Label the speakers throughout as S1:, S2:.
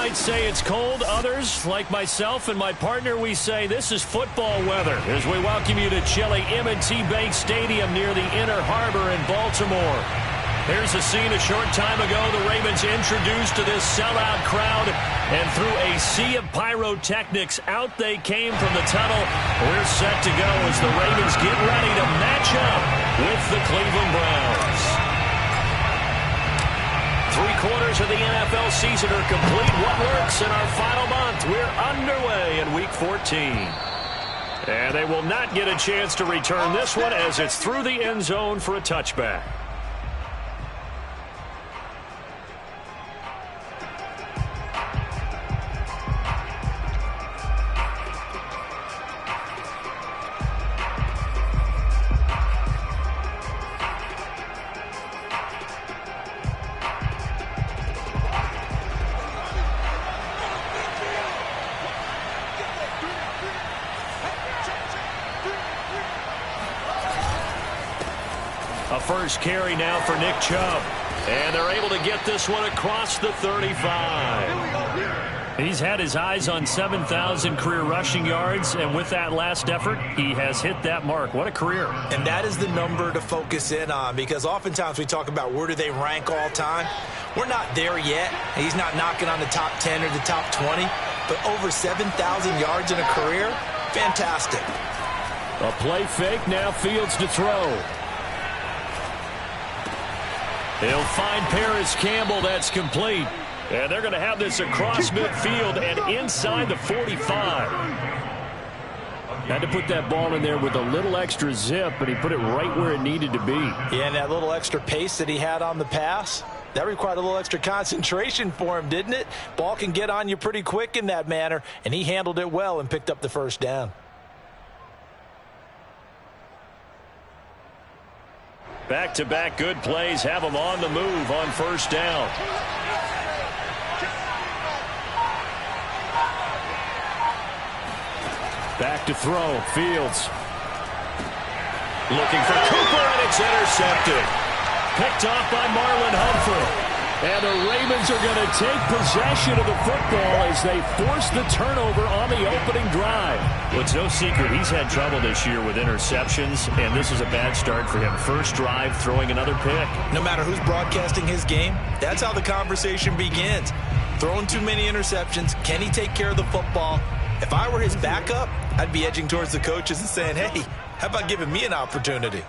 S1: might say it's cold. Others, like myself and my partner, we say this is football weather as we welcome you to chilly M&T Bank Stadium near the Inner Harbor in Baltimore. Here's a scene a short time ago. The Ravens introduced to this sellout crowd, and through a sea of pyrotechnics, out they came from the tunnel. We're set to go as the Ravens get ready to match up with the Cleveland Browns. 3/4 of the NFL season are complete. What works in our final month? We're underway in Week 14. And they will not get a chance to return this one as it's through the end zone for a touchback. A first carry now for Nick Chubb. And they're able to get this one across the 35. He's had his eyes on 7,000 career rushing yards, and with that last effort, he has hit that mark. What a career.
S2: And that is the number to focus in on, because oftentimes we talk about where do they rank all time. We're not there yet. He's not knocking on the top 10 or the top 20, but over 7,000 yards in a career, fantastic.
S1: A play fake, now Fields to throw. He'll find Paris Campbell. That's complete. And they're going to have this across midfield and inside the 45. Had to put that ball in there with a little extra zip, but he put it right where it needed to be.
S2: Yeah, and that little extra pace that he had on the pass, that required a little extra concentration for him, didn't it? Ball can get on you pretty quick in that manner, and he handled it well and picked up the first down.
S1: Back-to-back good plays have them on the move on first down. Back to throw. Fields. Looking for Cooper, and it's intercepted. Picked off by Marlon Humphrey. And the Ravens are going to take possession of the football as they force the turnover on the opening drive. Well, it's no secret he's had trouble this year with interceptions, and this is a bad start for him. First drive, throwing another pick.
S2: No matter who's broadcasting his game, that's how the conversation begins. Throwing too many interceptions, can he take care of the football? If I were his backup, I'd be edging towards the coaches and saying, hey, how about giving me an opportunity?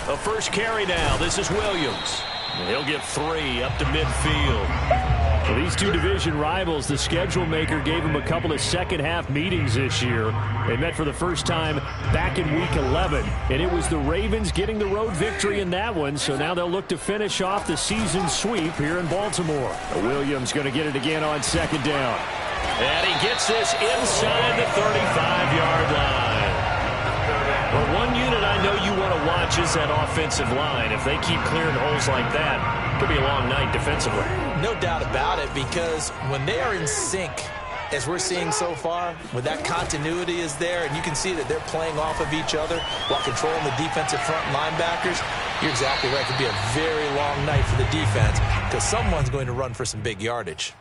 S1: A first carry now. This is Williams. He'll get 3 up to midfield. Well, these two division rivals, the schedule maker gave them a couple of second-half meetings this year. They met for the first time back in Week 11, and it was the Ravens getting the road victory in that one, so now they'll look to finish off the season sweep here in Baltimore. Williams going to get it again on second down. And he gets this inside the 35-yard line. Well, one unit I know you want to watch is that offensive line. If they keep clearing holes like that, it could be a long night defensively.
S2: No doubt about it, because when they are in sync, as we're seeing so far, when that continuity is there, and you can see that they're playing off of each other while controlling the defensive front linebackers, you're exactly right. It could be a very long night for the defense because someone's going to run for some big yardage.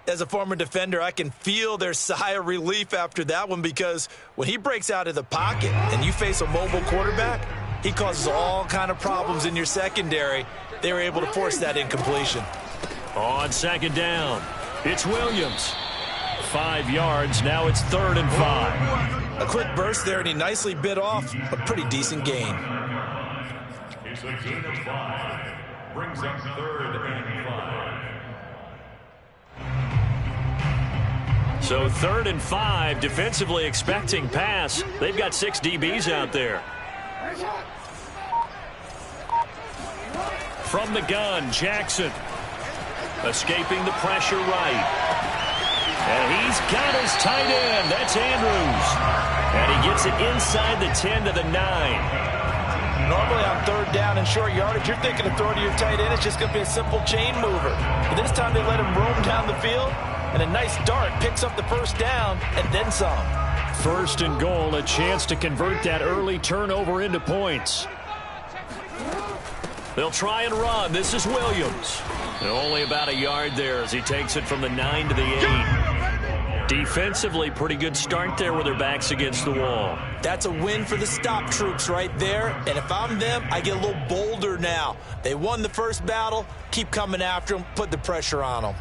S2: As a former defender, I can feel their sigh of relief after that one, because when he breaks out of the pocket and you face a mobile quarterback, he causes all kind of problems in your secondary. They were able to force that incompletion.
S1: On second down, it's Williams. 5 yards, now it's 3rd and 5.
S2: A quick burst there, and he nicely bit off a pretty decent gain.
S3: It's a gain of 5. Brings up 3rd and 5.
S1: So 3rd and 5, defensively expecting pass. They've got 6 DBs out there. From the gun, Jackson. Escaping the pressure right. And he's got his tight end. That's Andrews. And he gets it inside the 10 to the 9.
S2: Normally on 3rd down and short yardage, you're thinking of throwing to your tight end. It's just going to be a simple chain mover. But this time they let him roam down the field. And a nice dart picks up the first down and then some.
S1: 1st and goal, a chance to convert that early turnover into points. They'll try and run. This is Williams. And only about a yard there as he takes it from the 9 to the 8. Defensively, pretty good start there with their backs against the wall.
S2: That's a win for the stop troops right there. And if I'm them, I get a little bolder now. They won the first battle. Keep coming after them. Put the pressure on them.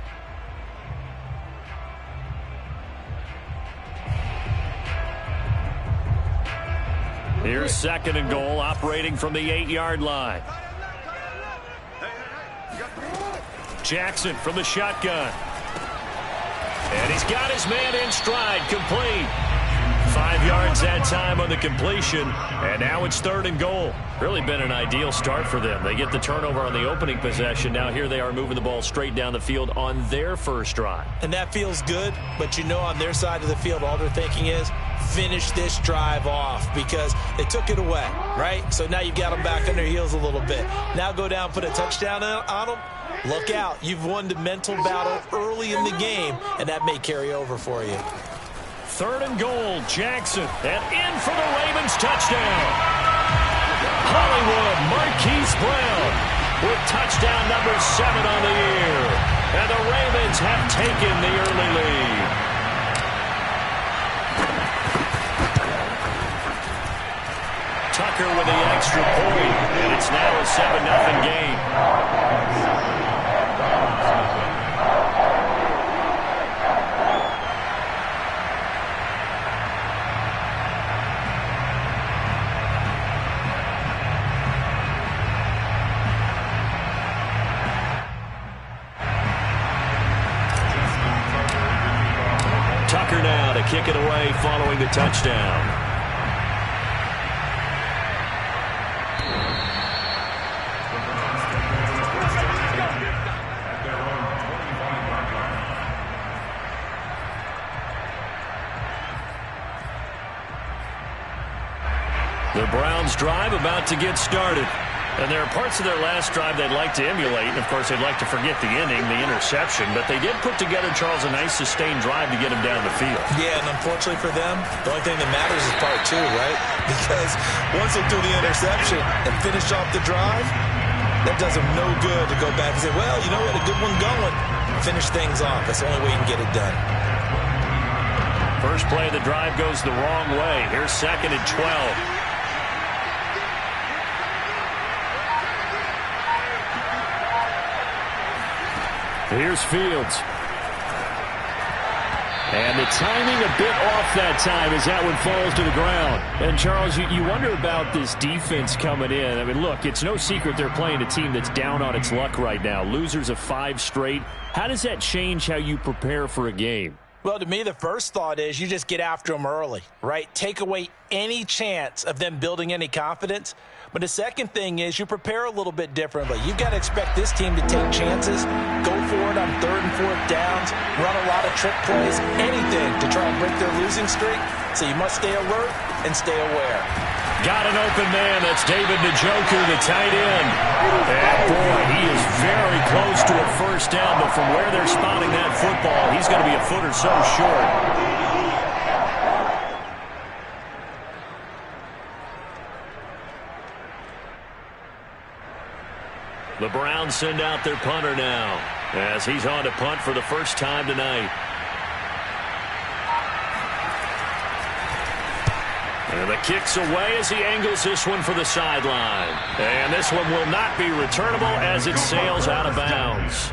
S1: Here's 2nd and goal, operating from the 8-yard line. Jackson from the shotgun. And he's got his man in stride, complete. 5 yards that time on the completion, and now it's 3rd and goal. Really been an ideal start for them. They get the turnover on the opening possession. Now here they are moving the ball straight down the field on their first drive.
S2: And that feels good, but you know on their side of the field, all they're thinking is, finish this drive off because they took it away, right? So now you've got them back on their heels a little bit. Now go down, put a touchdown on them. Look out. You've won the mental battle early in the game, and that may carry over for you.
S1: 3rd and goal, Jackson, and in for the Ravens touchdown. Hollywood Marquise Brown with touchdown number 7 on the year. And the Ravens have taken the early lead. Tucker with the extra point, and it's now a 7-0 game. Tucker now to kick it away following the touchdown. The Browns drive about to get started. And there are parts of their last drive they'd like to emulate. And, of course, they'd like to forget the inning, the interception. But they did put together, Charles, a nice sustained drive to get him down the field.
S2: Yeah, and unfortunately for them, the only thing that matters is part 2, right? Because once they threw the interception and finish off the drive, that does them no good to go back and say, well, you know, we had a good one going. Finish things off. That's the only way you can get it done.
S1: First play of the drive goes the wrong way. Here's 2nd and 12. Here's Fields. And the timing a bit off that time as that one falls to the ground. And, Charles, you wonder about this defense coming in. I mean, look, it's no secret they're playing a team that's down on its luck right now. Losers of 5 straight. How does that change how you prepare for a game?
S2: Well, to me, the first thought is you just get after them early, right? Take away any chance of them building any confidence. But the second thing is you prepare a little bit differently. You've got to expect this team to take chances, go for it on 3rd and 4th downs, run a lot of trick plays, anything to try and break their losing streak. So you must stay alert and stay aware.
S1: Got an open man. That's David Njoku, the tight end. And, boy, he is very close to a first down. But from where they're spotting that football, he's going to be a foot or so short. The Browns send out their punter now as he's on to punt for the first time tonight. And the kick's away as he angles this one for the sideline. And this one will not be returnable as it sails out of bounds.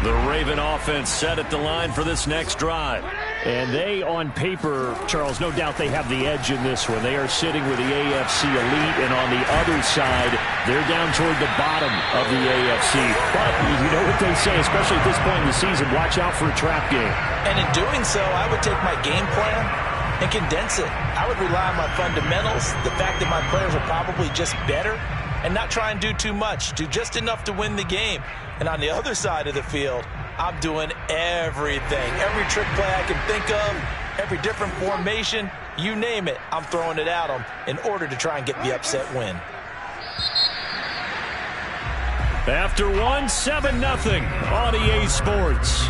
S1: The Raven offense set at the line for this next drive. And they, on paper, Charles, no doubt they have the edge in this one. They are sitting with the AFC elite, and on the other side, they're down toward the bottom of the AFC. But you know what they say, especially at this point in the season, watch out for a trap game.
S2: And in doing so, I would take my game plan and condense it. I would rely on my fundamentals, the fact that my players are probably just better, and not try and do too much, do just enough to win the game. And on the other side of the field, I'm doing everything. Every trick play I can think of, every different formation, you name it, I'm throwing it at them in order to try and get the upset win.
S1: After one, 7-0 on EA Sports.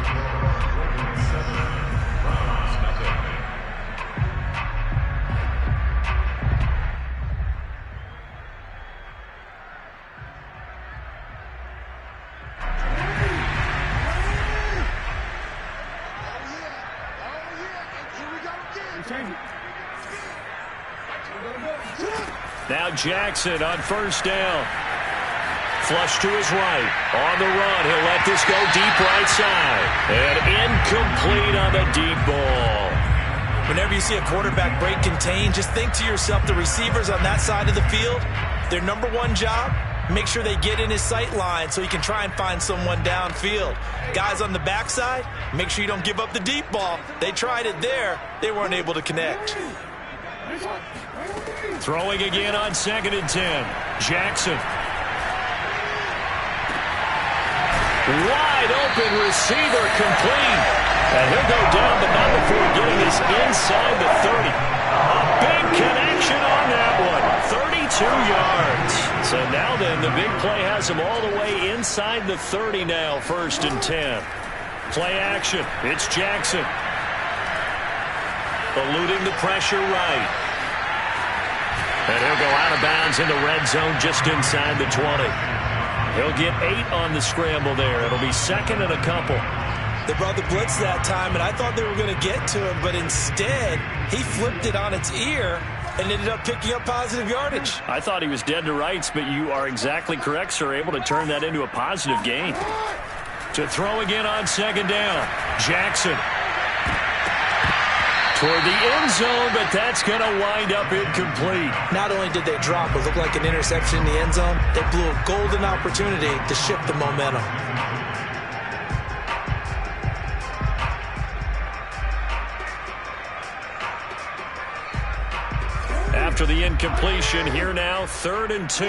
S1: Now Jackson on first down. Flush to his right. On the run. He'll let this go deep right side. And incomplete on the deep ball.
S2: Whenever you see a quarterback break contain, just think to yourself, the receivers on that side of the field, their number one job, make sure they get in his sight line so he can try and find someone downfield. Guys on the backside, make sure you don't give up the deep ball. They tried it there. They weren't able to connect.
S1: Throwing again on 2nd and 10. Jackson. Wide open receiver complete. And he'll go down, but not before getting this inside the 30. A big connection on that one. 32 yards. So now then, the big play has him all the way inside the 30 now, 1st and 10. Play action. It's Jackson. Eluding the pressure right. And he'll go out of bounds in the red zone just inside the 20. He'll get 8 on the scramble there. It'll be 2nd and a couple.
S2: They brought the blitz that time, and I thought they were going to get to him, but instead, he flipped it on its ear and ended up picking up positive yardage.
S1: I thought he was dead to rights, but you are exactly correct, sir. Able to turn that into a positive gain. To throw again on 2nd down. Jackson. Toward the end zone, but that's going to wind up incomplete.
S2: Not only did they drop what looked like an interception in the end zone, they blew a golden opportunity to shift the momentum.
S1: After the incompletion, here now, 3rd and 2.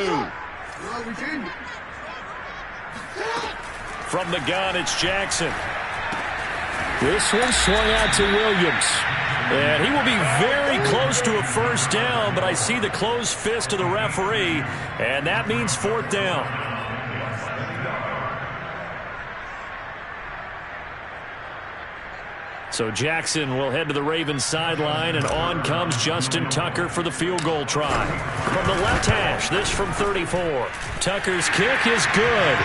S1: From the gun, it's Jackson. This one swung out to Williams. And he will be very close to a 1st down, but I see the closed fist of the referee, and that means 4th down. So Jackson will head to the Ravens sideline, and on comes Justin Tucker for the field goal try. From the left hash, this from 34. Tucker's kick is good.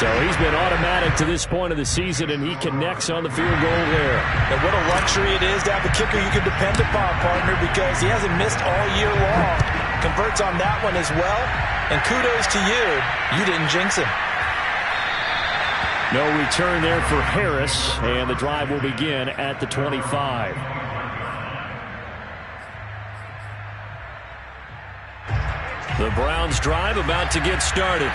S1: So he's been automatic to this point of the season, and he connects on the field goal there.
S2: And what a luxury it is to have a kicker you can depend upon, partner, because he hasn't missed all year long. Converts on that one as well, and kudos to you. You didn't jinx him.
S1: No return there for Harris, and the drive will begin at the 25. The Browns drive about to get started.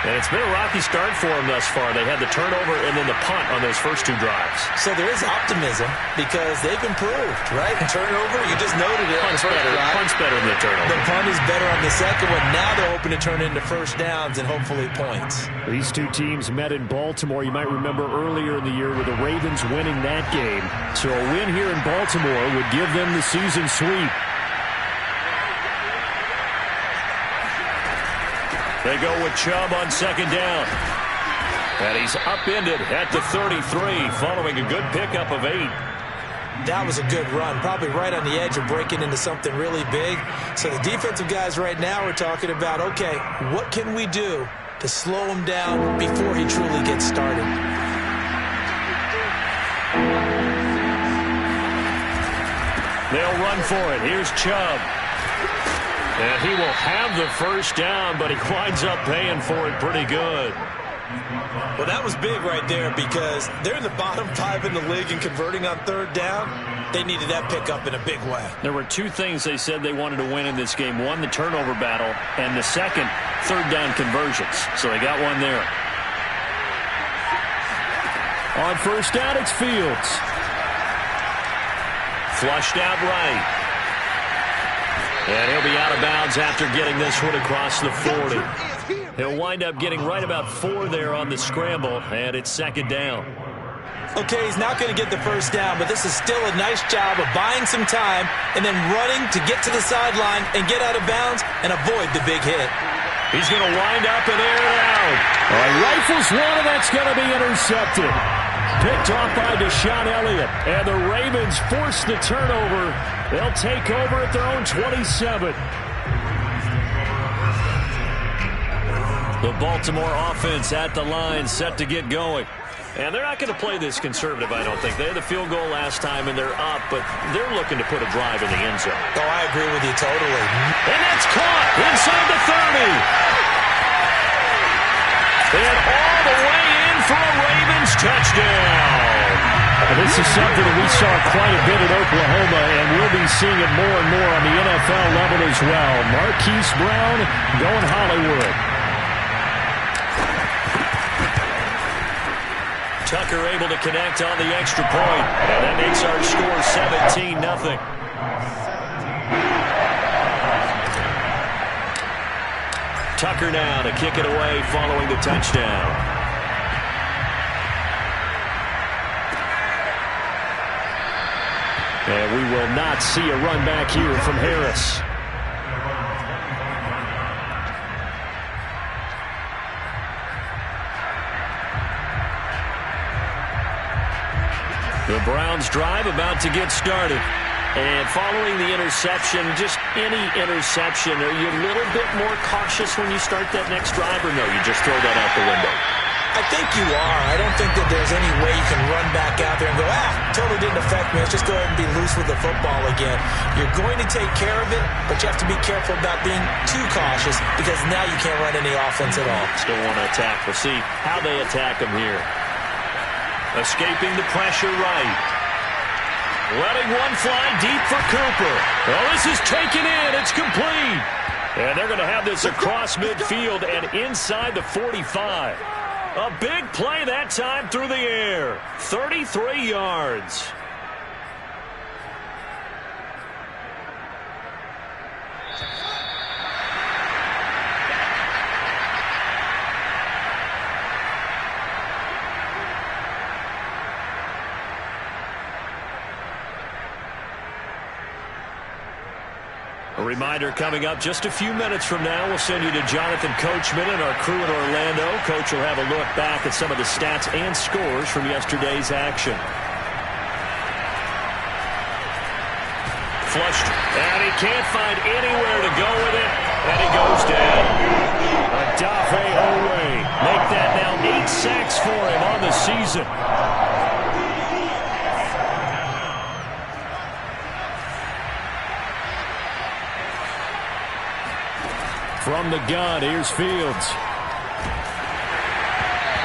S1: And it's been a rocky start for them thus far. They had the turnover and then the punt on those first 2 drives.
S2: So there is optimism because they've improved, right? Turnover, you just noted it.
S1: Punt's better than the turnover.
S2: The punt is better on the second one. Now they're hoping to turn into 1st downs and hopefully points.
S1: These 2 teams met in Baltimore. You might remember earlier in the year with the Ravens winning that game. So a win here in Baltimore would give them the season sweep. They go with Chubb on 2nd down. And he's upended at the 33 following a good pickup of 8.
S2: That was a good run, probably right on the edge of breaking into something really big. So the defensive guys right now are talking about, okay, what can we do to slow him down before he truly gets started?
S1: They'll run for it. Here's Chubb. And he will have the 1st down, but he winds up paying for it pretty good.
S2: Well, that was big right there because they're in the bottom 5 in the league and converting on 3rd down. They needed that pickup in a big way.
S1: There were 2 things they said they wanted to win in this game. One, the turnover battle, and the second, 3rd down conversions. So they got one there. On 1st down, it's Fields. Flushed out right. And he'll be out of bounds after getting this one across the 40. He'll wind up getting right about 4 there on the scramble, and it's 2nd down.
S2: Okay, he's not going to get the 1st down, but this is still a nice job of buying some time and then running to get to the sideline and get out of bounds and avoid the big hit.
S1: He's going to wind up and air it out. Rifles one, and that's going to be intercepted. Picked off by Deshaun Elliott. And the Ravens force the turnover. They'll take over at their own 27. The Baltimore offense at the line, set to get going. And they're not going to play this conservative, I don't think. They had the field goal last time, and they're up, but they're looking to put a drive in the end zone.
S2: Oh, I agree with you totally.
S1: And that's caught inside the 30. And all the way in for a Ravens touchdown. This is something that we saw quite a bit at Oklahoma, and we'll be seeing it more and more on the NFL level as well. Marquise Brown going Hollywood. Tucker able to connect on the extra point, and that makes our score 17-0. Tucker now to kick it away following the touchdown. And we will not see a run back here from Harris. The Browns drive about to get started. And following the interception, just any interception, are you a little bit more cautious when you start that next drive, or no, you just throw that out the window?
S2: I think you are. I don't think that there's any way you can run back out there and go, totally didn't affect me. Let's just go ahead and be loose with the football again. You're going to take care of it, but you have to be careful about being too cautious because now you can't run any offense at all.
S1: Still want to attack. We'll see how they attack them here. Escaping the pressure right. Letting one fly deep for Cooper. Well, this is taken in. It's complete. And they're going to have this across midfield and inside the 45. A big play that time through the air. 33 yards. A reminder coming up just a few minutes from now. We'll send you to Jonathan Coachman and our crew in Orlando. Coach will have a look back at some of the stats and scores from yesterday's action. Flushed, and he can't find anywhere to go with it, and he goes down. Odafe Oweh make that now 8 sacks for him on the season. From the gun, here's Fields.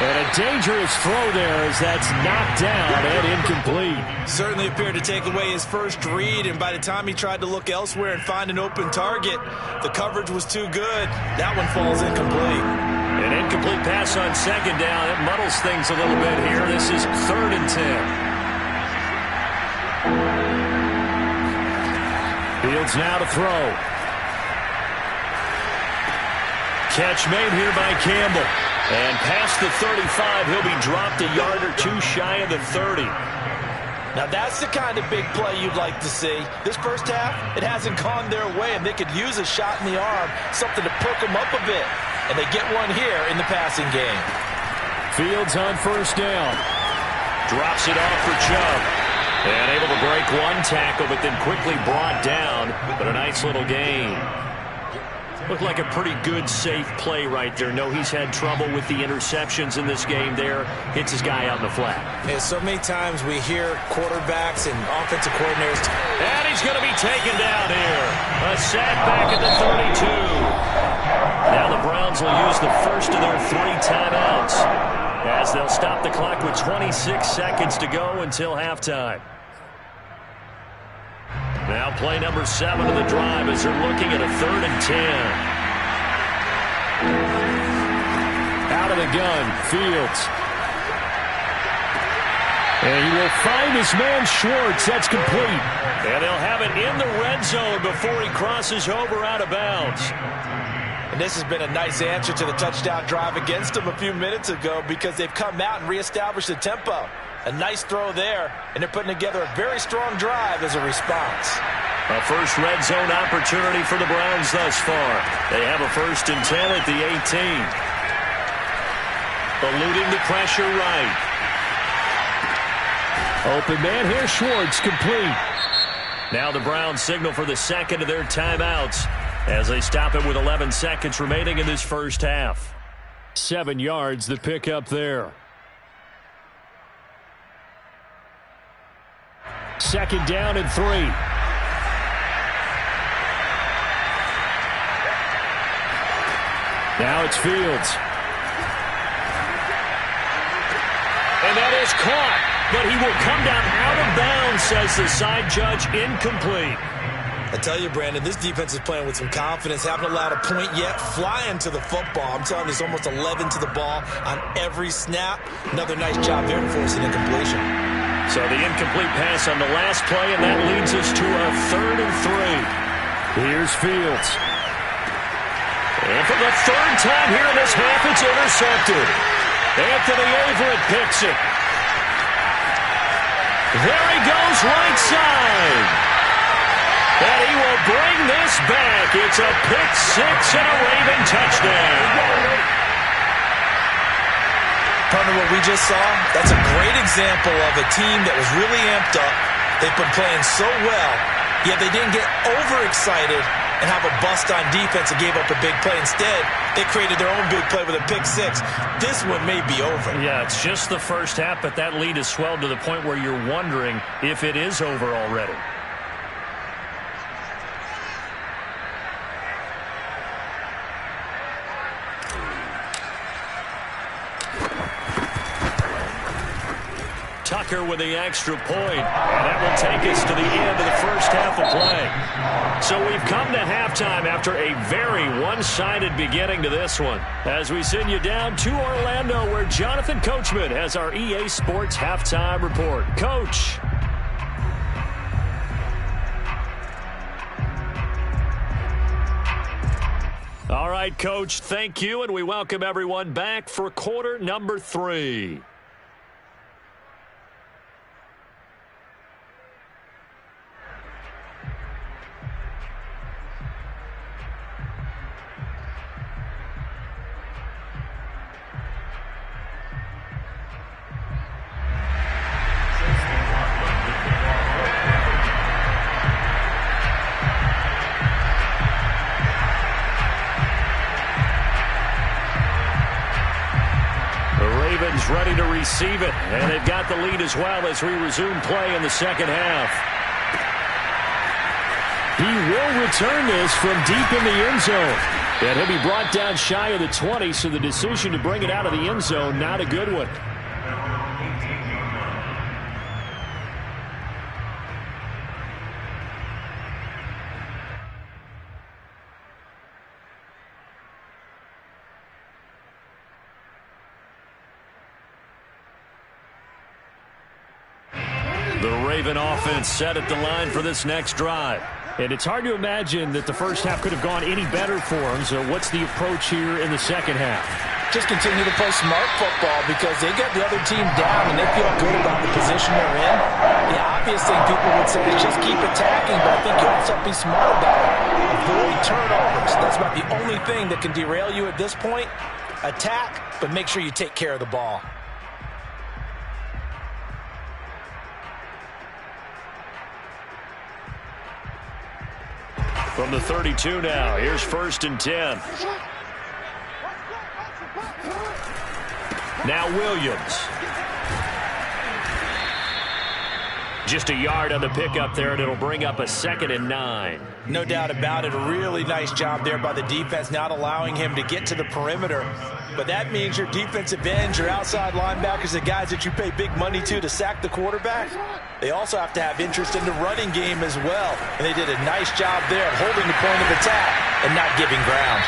S1: And a dangerous throw there as that's knocked down and incomplete.
S2: Certainly appeared to take away his first read, and by the time he tried to look elsewhere and find an open target, the coverage was too good. That one falls incomplete.
S1: An incomplete pass on second down. It muddles things a little bit here. This is 3rd and 10. Fields now to throw. Catch made here by Campbell. And past the 35, he'll be dropped a yard or two shy of the 30.
S2: Now that's the kind of big play you'd like to see. This first half, it hasn't gone their way, and they could use a shot in the arm, something to perk them up a bit. And they get one here in the passing game.
S1: Fields on first down. Drops it off for Chubb. And able to break one tackle, but then quickly brought down. But a nice little gain. Looked like a pretty good, safe play right there. No, he's had trouble with the interceptions in this game there. Hits his guy out in the flat.
S2: And so many times we hear quarterbacks and offensive coordinators.
S1: And he's going to be taken down here. A sack back at the 32. Now the Browns will use the first of their 3 timeouts as they'll stop the clock with 26 seconds to go until halftime. Now play number 7 of the drive as they're looking at a 3rd and 10. Out of the gun, Fields. And he will find his man Schwartz. That's complete. And they'll have it in the red zone before he crosses over out of bounds.
S2: And this has been a nice answer to the touchdown drive against them a few minutes ago because they've come out and reestablished the tempo. A nice throw there, and they're putting together a very strong drive as a response.
S1: A first red zone opportunity for the Browns thus far. They have a 1st and 10 at the 18. Eluding the pressure right. Open man here, Schwartz, complete. Now the Browns signal for the second of their timeouts as they stop it with 11 seconds remaining in this first half. 7 yards the pickup there. 2nd down and 3. Now it's Fields. And that is caught, but he will come down out of bounds, says the side judge, incomplete.
S2: I tell you, Brandon, this defense is playing with some confidence. Haven't allowed a point yet. Flying to the football. I'm telling you, it's almost 11 to the ball on every snap. Another nice job there to force an incompletion.
S1: So the incomplete pass on the last play, and that leads us to a 3rd and 3. Here's Fields. And for the 3rd time here in this half, it's intercepted. Anthony Averett picks it. There he goes, right side. And he will bring this back. It's a pick 6 and a Raven touchdown.
S2: Partner, what we just saw, that's a great example of a team that was really amped up. They've been playing so well, yet they didn't get overexcited and have a bust on defense and gave up a big play. Instead, they created their own big play with a pick 6. This one may be over.
S1: Yeah, it's just the first half, but that lead has swelled to the point where you're wondering if it is over already. Tucker with the extra point, and that will take us to the end of the first half of play. So we've come to halftime after a very one-sided beginning to this one, as we send you down to Orlando, where Jonathan Coachman has our EA Sports halftime report. Coach. All right, Coach, thank you, and we welcome everyone back for quarter number 3. Ready to receive it, and they've got the lead as well as we resume play in the second half. He will return this from deep in the end zone, and he'll be brought down shy of the 20, so the decision to bring it out of the end zone, not a good one. Raven offense set at the line for this next drive. And it's hard to imagine that the first half could have gone any better for them. So what's the approach here in the second half?
S2: Just continue to play smart football because they got the other team down and they feel good about the position they're in. The obvious thing people would say is just keep attacking, but I think you also have to be smart about it. Avoid turnovers. That's about the only thing that can derail you at this point. Attack, but make sure you take care of the ball.
S1: From the 32 now, here's 1st and 10. Now Williams. Just a yard on the pickup there, and it'll bring up a 2nd and 9.
S2: No doubt about it. A really nice job there by the defense, not allowing him to get to the perimeter. But that means your defensive ends, your outside linebackers, the guys that you pay big money to sack the quarterback, they also have to have interest in the running game as well. And they did a nice job there of holding the point of attack and not giving ground.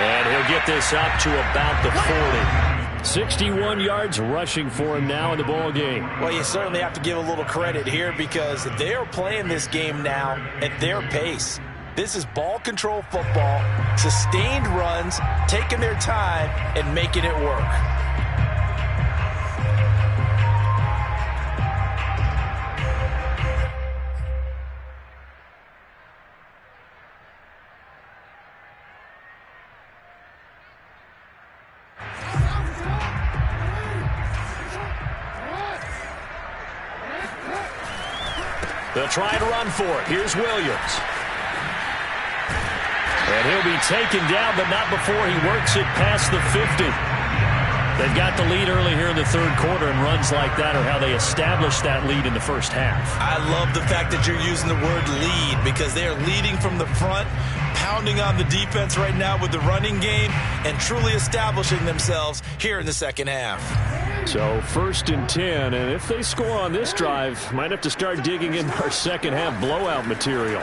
S1: And he'll get this up to about the 40. 61 yards rushing for him now in the ball game.
S2: Well, you certainly have to give a little credit here because they are playing this game now at their pace. This is ball control football, sustained runs, taking their time, and making it work.
S1: They'll try and run for it. Here's Williams. And he'll be taken down, but not before he works it past the 50. They've got the lead early here in the third quarter, and runs like that are how they established that lead in the first half.
S2: I love the fact that you're using the word lead, because they are leading from the front, pounding on the defense right now with the running game, and truly establishing themselves here in the second half.
S1: So 1st and 10, and if they score on this drive, might have to start digging in our second half blowout material.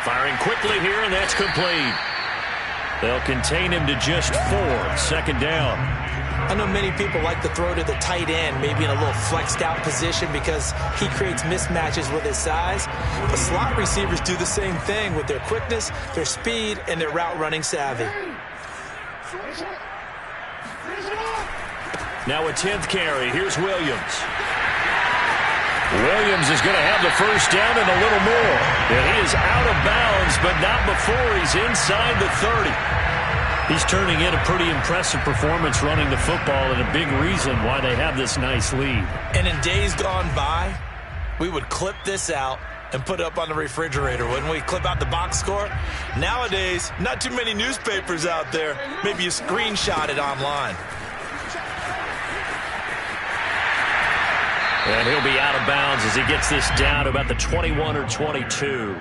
S1: Firing quickly here, and that's complete. They'll contain him to just 4. 2nd down.
S2: I know many people like to throw to the tight end, maybe in a little flexed out position because he creates mismatches with his size. But slot receivers do the same thing with their quickness, their speed, and their route running savvy.
S1: Now a 10th carry. Here's Williams. Williams is going to have the first down and a little more. And he is out of bounds, but not before he's inside the 30. He's turning in a pretty impressive performance running the football, and a big reason why they have this nice lead.
S2: And in days gone by, we would clip this out and put it up on the refrigerator, wouldn't we? Clip out the box score. Nowadays, not too many newspapers out there. Maybe you screenshot it online.
S1: And he'll be out of bounds as he gets this down to about the 21 or 22.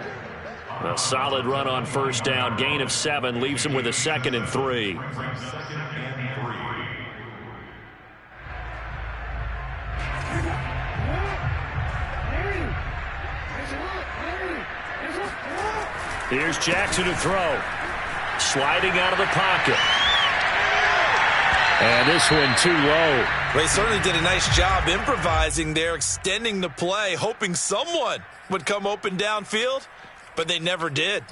S1: A solid run on first down. Gain of 7 leaves him with a 2nd and 3. Here's Jackson to throw. Sliding out of the pocket. And this one too low.
S2: They certainly did a nice job improvising there, extending the play, hoping someone would come open downfield, but they never did.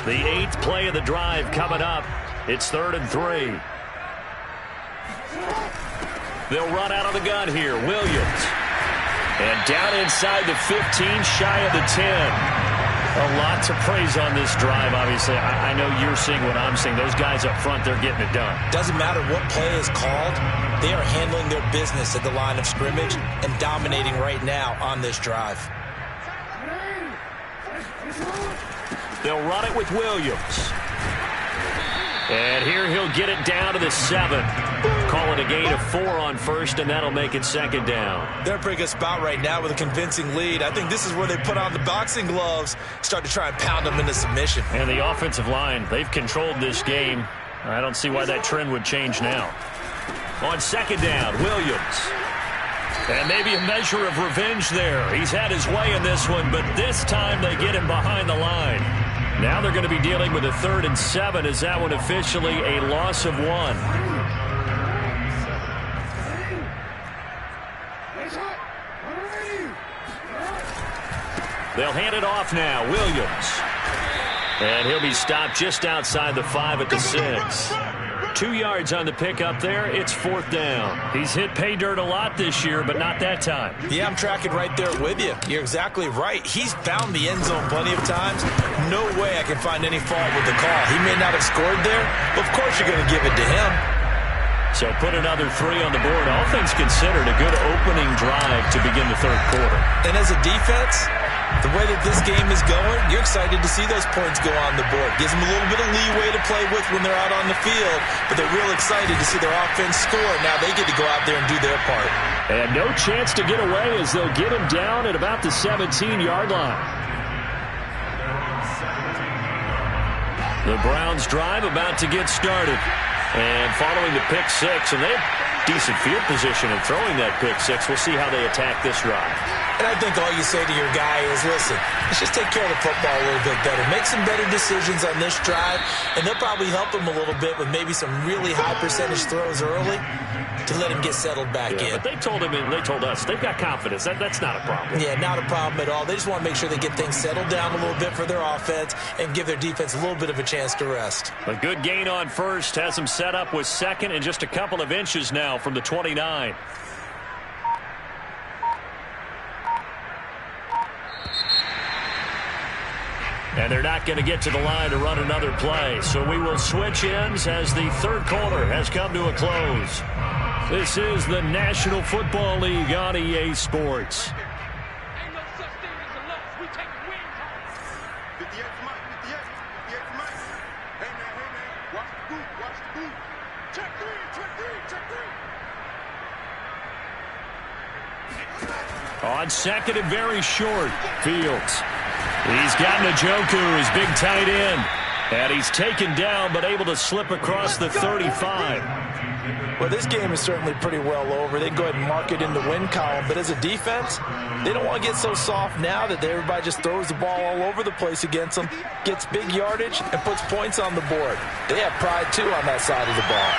S1: The 8th play of the drive coming up. It's 3rd and 3. They'll run out of the gun here. Williams. And down inside the 15, shy of the 10. A lot to praise on this drive, obviously. I know you're seeing what I'm seeing. Those guys up front, they're getting it done.
S2: Doesn't matter what play is called. They are handling their business at the line of scrimmage and dominating right now on this drive.
S1: They'll run it with Williams. And here he'll get it down to the 7. Call it a gain of 4 on first, and that'll make it 2nd down.
S2: They're in a pretty good spot right now with a convincing lead. I think this is where they put on the boxing gloves, start to try and pound them into submission.
S1: And the offensive line, they've controlled this game. I don't see why that trend would change now. On 2nd down, Williams. And maybe a measure of revenge there. He's had his way in this one, but this time they get him behind the line. Now they're going to be dealing with a 3rd and 7. Is that one officially a loss of 1? They'll hand it off now. Williams. And he'll be stopped just outside the 5 at the 6. 2 yards on the pickup there. It's 4th down. He's hit pay dirt a lot this year, but not that time.
S2: Yeah, I'm tracking right there with you. You're exactly right. He's found the end zone plenty of times. No way I can find any fault with the call. He may not have scored there, but of course you're going to give it to him.
S1: So put another 3 on the board. All things considered, a good opening drive to begin the third quarter.
S2: And as a defense, the way that this game is going, you're excited to see those points go on the board. Gives them a little bit of leeway to play with when they're out on the field, but they're real excited to see their offense score. Now they get to go out there and do their part.
S1: And no chance to get away as they'll get him down at about the 17-yard line. The Browns drive about to get started. And following the pick 6, and they have decent field position in throwing that pick 6. We'll see how they attack this drive.
S2: And I think all you say to your guy is, listen, let's just take care of the football a little bit better. Make some better decisions on this drive, and they'll probably help him a little bit with maybe some really high percentage throws early to let him get settled back in.
S1: But they told him, and they told us, they've got confidence. That's not a problem.
S2: Yeah, not a problem at all. They just want to make sure they get things settled down a little bit for their offense and give their defense a little bit of a chance to rest.
S1: A good gain on first has them set up with 2nd and just a couple of inches now from the 29. And they're not going to get to the line to run another play. So we will switch ends as the third quarter has come to a close. This is the National Football League on EA Sports.
S4: Ain't no such thing as a loss. We take a win. 58 for Mike. 58 for Mike. Hey, man. Watch the boot. Watch the boot. Check three. Check three. Check three.
S1: On second and very short, Fields. He's got Njoku, his big tight end. And he's taken down, but able to slip across the 35.
S2: Well, this game is certainly pretty well over. They can go ahead and mark it in the win column. But as a defense, they don't want to get so soft now that everybody just throws the ball all over the place against them, gets big yardage, and puts points on the board. They have pride, too, on that side of the ball.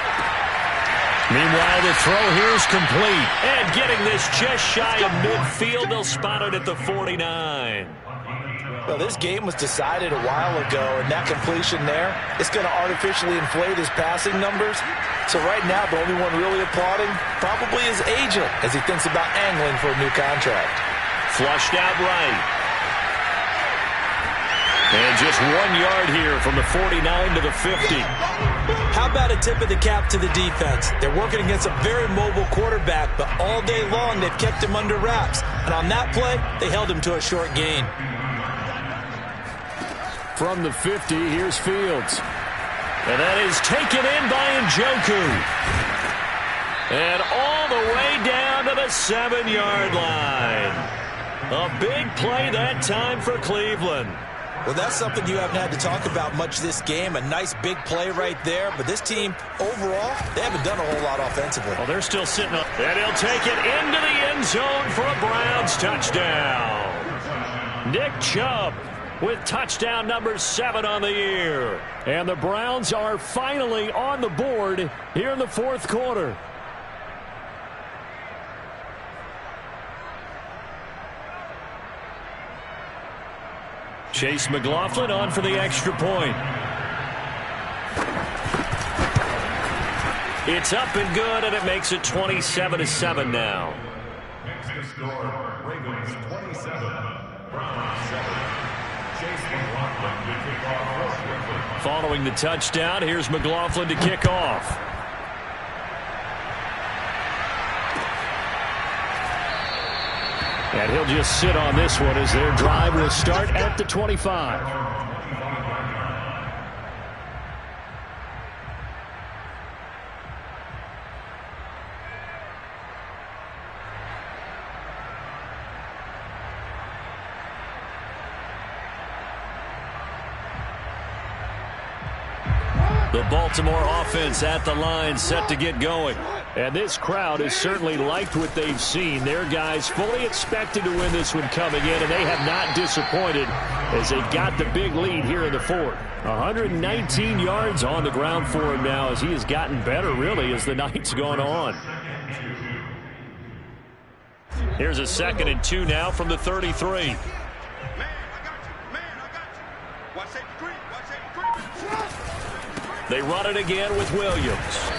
S1: Meanwhile, the throw here is complete. And getting this just shy of midfield, they'll spot it at the 49.
S2: Well, this game was decided a while ago, and that completion there, it's going to artificially inflate his passing numbers. So right now, the only one really applauding probably his agent as he thinks about angling for a new contract.
S1: Flushed out right. And just 1 yard here from the 49 to the 50.
S2: How about a tip of the cap to the defense? They're working against a very mobile quarterback, but all day long they've kept him under wraps. And on that play, they held him to a short gain.
S1: From the 50, here's Fields. And that is taken in by Njoku. And all the way down to the 7-yard line. A big play that time for Cleveland.
S2: Well, that's something you haven't had to talk about much this game. A nice big play right there. But this team, overall, they haven't done a whole lot offensively.
S1: Well, they're still sitting up. And he'll take it into the end zone for a Browns touchdown. Nick Chubb with touchdown number 7 on the year. And the Browns are finally on the board here in the fourth quarter. Chase McLaughlin on for the extra point. It's up and good, and it makes it 27-7 now.
S3: Next to score, Ravens 27, Browns 7. Chase McLaughlin to kick off.
S1: Following the touchdown, here's McLaughlin to kick off. And he'll just sit on this one as their drive will start at the 25. The Baltimore offense at the line, set to get going. And this crowd has certainly liked what they've seen. Their guys fully expected to win this one coming in, and they have not disappointed as they got the big lead here in the fourth. 119 yards on the ground for him now as he has gotten better, really, as the night's gone on. Here's a 2nd and 2 now from the 33. They run it again with Williams.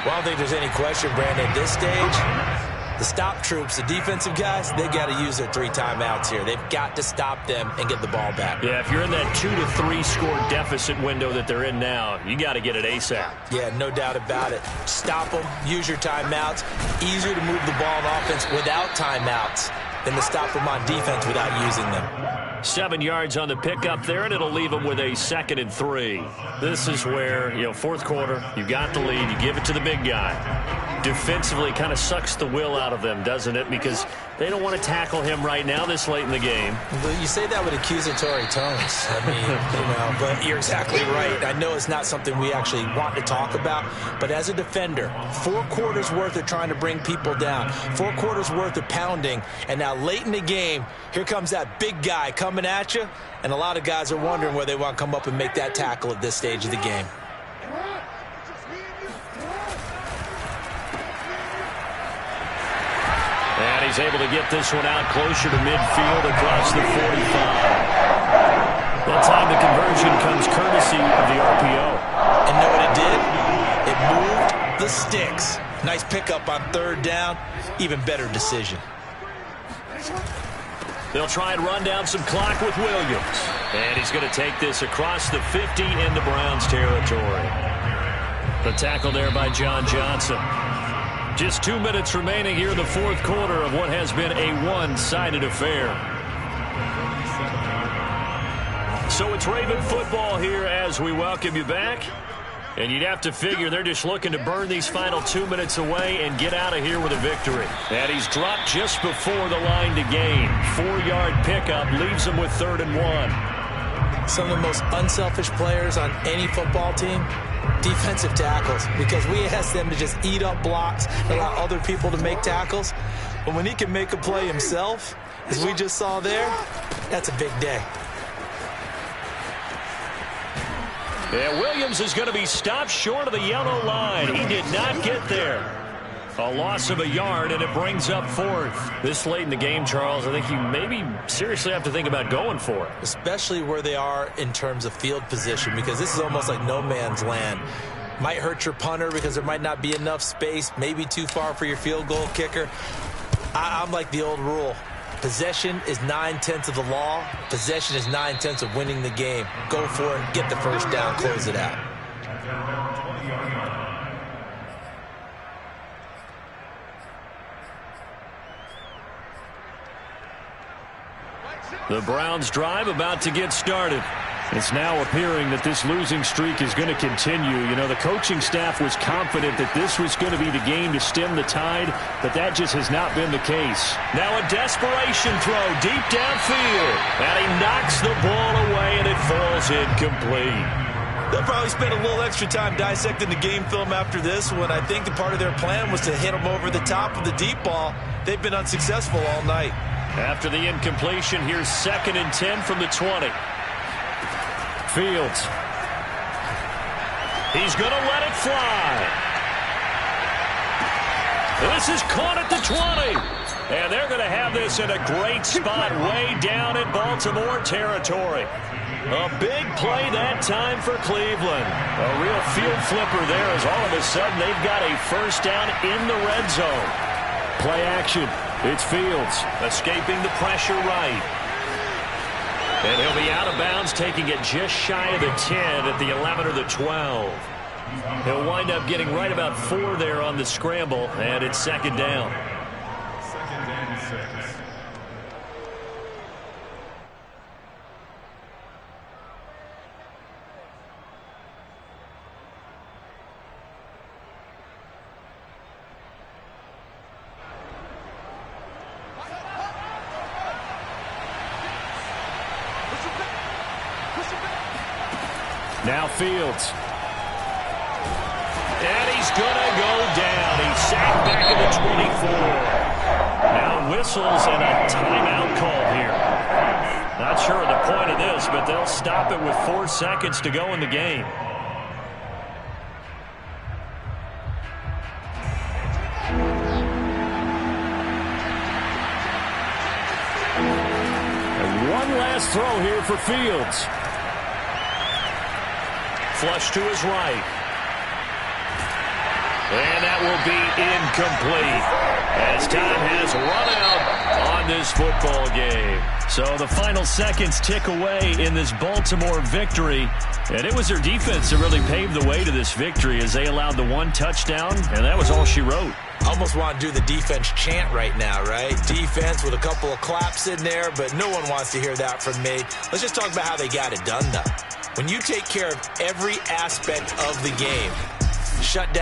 S2: Well, I don't think there's any question, Brandon, at this stage, the stop troops, the defensive guys, they got to use their 3 timeouts here. They've got to stop them and get the ball back.
S1: Yeah, if you're in that 2 to 3 score deficit window that they're in now, you got to get it ASAP.
S2: Yeah, no doubt about it. Stop them, use your timeouts. Easier to move the ball on offense without timeouts than to stop them on defense without using them.
S1: 7 yards on the pickup there, and it'll leave them with a 2nd and 3. This is where, fourth quarter, you got the lead, you give it to the big guy. Defensively, kind of sucks the will out of them, doesn't it? Because they don't want to tackle him right now this late in the game.
S2: Well, you say that with accusatory tones. I mean, but you're exactly right. I know it's not something we actually want to talk about, but as a defender, 4 quarters worth of trying to bring people down, 4 quarters worth of pounding, and now late in the game, here comes that big guy coming at you, and a lot of guys are wondering whether they want to come up and make that tackle at this stage of the game.
S1: And he's able to get this one out closer to midfield across the 45. That time the conversion comes courtesy of the RPO.
S2: And know what it did? It moved the sticks. Nice pickup on 3rd down. Even better decision.
S1: They'll try and run down some clock with Williams. And he's going to take this across the 50 into Browns territory. The tackle there by John Johnson. Just 2 minutes remaining here in the fourth quarter of what has been a one-sided affair. So it's Raven football here as we welcome you back. And you'd have to figure they're just looking to burn these final 2 minutes away and get out of here with a victory. And he's dropped just before the line to gain. 4-yard pickup leaves him with 3rd and 1.
S2: Some of the most unselfish players on any football team, defensive tackles, because we ask them to just eat up blocks, allow other people to make tackles. But when he can make a play himself, as we just saw there, that's a big day.
S1: Yeah, Williams is going to be stopped short of the yellow line. He did not get there. A loss of a yard, and it brings up 4th. This late in the game, Charles, I think you maybe seriously have to think about going for it.
S2: Especially where they are in terms of field position, because this is almost like no man's land. Might hurt your punter because there might not be enough space, maybe too far for your field goal kicker. I'm like the old rule. Possession is 9/10 of the law. Possession is 9/10 of winning the game. Go for it, get the first down, close it out.
S1: The Browns drive about to get started. It's now appearing that this losing streak is going to continue. You know, the coaching staff was confident that this was going to be the game to stem the tide, but that just has not been the case. Now a desperation throw deep downfield, and he knocks the ball away, and it falls incomplete.
S2: They'll probably spend a little extra time dissecting the game film after this one. I think the part of their plan was to hit them over the top of the deep ball. They've been unsuccessful all night.
S1: After the incompletion, here's 2nd and 10 from the 20. Fields. He's going to let it fly. This is caught at the 20. And they're going to have this in a great spot way down in Baltimore territory. A big play that time for Cleveland. A real field flipper there as all of a sudden they've got a first down in the red zone. Play action. It's Fields escaping the pressure right. And he'll be out of bounds, taking it just shy of the 10 at the 11 or the 12. He'll wind up getting right about 4 there on the scramble, and it's 2nd down.
S3: 2nd and 6.
S1: Now Fields. And he's going to go down. He's sacked back at the 24. Now whistles and a timeout call here. Not sure of the point of this, but they'll stop it with 4 seconds to go in the game. And one last throw here for Fields. Flush to his right. And that will be incomplete as time has run out on this football game. So the final seconds tick away in this Baltimore victory. And it was their defense that really paved the way to this victory as they allowed the 1 touchdown, and that was all she wrote.
S2: I almost want to do the defense chant right now, right? Defense with a couple of claps in there, but no one wants to hear that from me. Let's just talk about how they got it done, though. When you take care of every aspect of the game, shut down